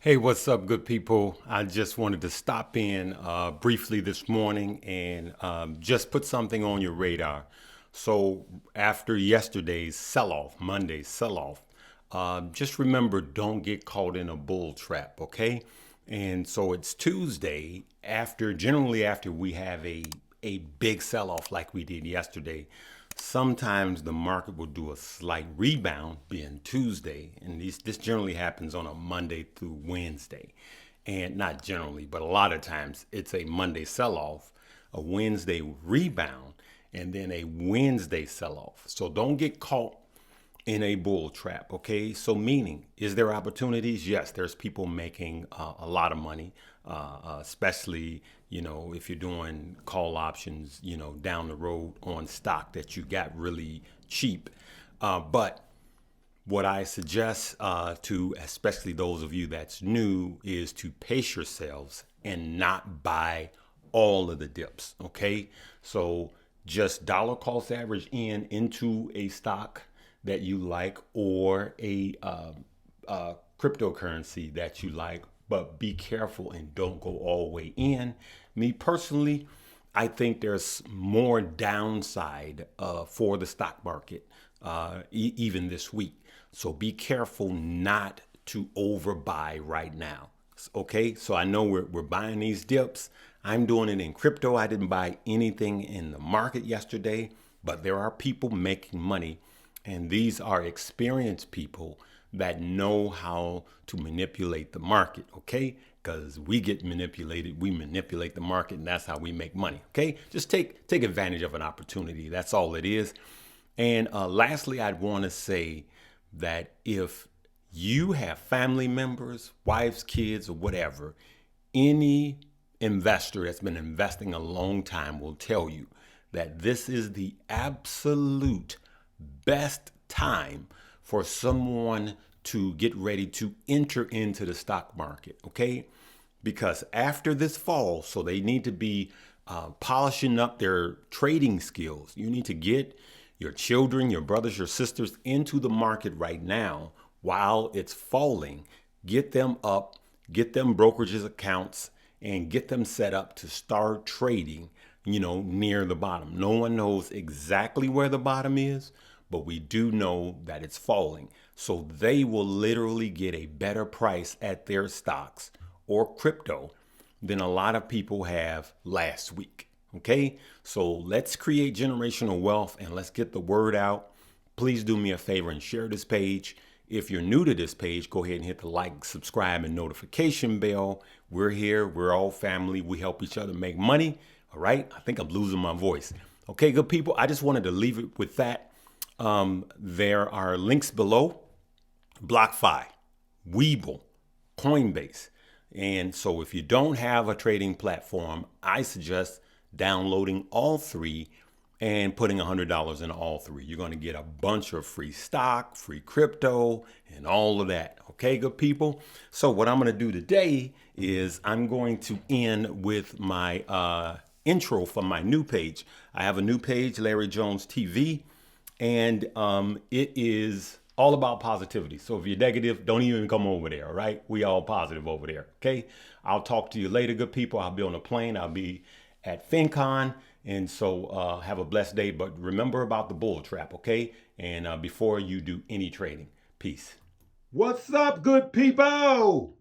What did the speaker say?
Hey, what's up, good people? I just wanted to stop in briefly this morning and just put something on your radar. So after yesterday's sell-off, Monday's sell-off, just remember, don't get caught in a bull trap, okay? And so it's Tuesday generally after we have a big sell-off like we did yesterday. Sometimes the market will do a slight rebound being Tuesday, and this generally happens on a Monday through Wednesday. And not generally, but a lot of times it's a Monday sell-off, a Wednesday rebound, and then a Wednesday sell-off. So don't get caught in a bull trap, okay? So meaning, is there opportunities? Yes, there's people making a lot of money, especially, if you're doing call options, down the road on stock that you got really cheap. But what I suggest to especially those of you that's new is to pace yourselves and not buy all of the dips, okay? So just dollar cost average into a stock that you like, or a cryptocurrency that you like, but be careful and don't go all the way in. Me personally, I think there's more downside for the stock market even this week. So be careful not to overbuy right now. Okay, so I know we're buying these dips. I'm doing it in crypto. I didn't buy anything in the market yesterday, but there are people making money. And these are experienced people that know how to manipulate the market, okay? Because we get manipulated, we manipulate the market, and that's how we make money, okay? Just take advantage of an opportunity. That's all it is. And lastly, I'd want to say that if you have family members, wives, kids, or whatever, any investor that's been investing a long time will tell you that this is the absolute best time for someone to get ready to enter into the stock market, okay? Because after this fall, so they need to be polishing up their trading skills. You need to get your children, your brothers, your sisters into the market right now while it's falling. Get them up, get them brokerages accounts, and get them set up to start trading, near the bottom. No one knows exactly where the bottom is, but we do know that it's falling. So they will literally get a better price at their stocks or crypto than a lot of people have last week. Okay, so let's create generational wealth and let's get the word out. Please do me a favor and share this page. If you're new to this page, go ahead and hit the like, subscribe, and notification bell. We're here. We're all family. We help each other make money. All right. I think I'm losing my voice. Okay, good people. I just wanted to leave it with that. There are links below: BLockFi, Webull, Coinbase. And so if you don't have a trading platform, I suggest downloading all three and putting $100 in all three. You're going to get a bunch of free stock, free crypto, and all of that. Okay, good people. So what I'm going to do today is I'm going to end with my intro from my new page. I have a new page, Larry Jones TV. And it is all about positivity. So if you're negative, don't even come over there, all right? We all positive over there, okay? I'll talk to you later, good people. I'll be on a plane. I'll be at FinCon. And so have a blessed day. But remember about the bull trap, okay? And before you do any trading, peace. What's up, good people?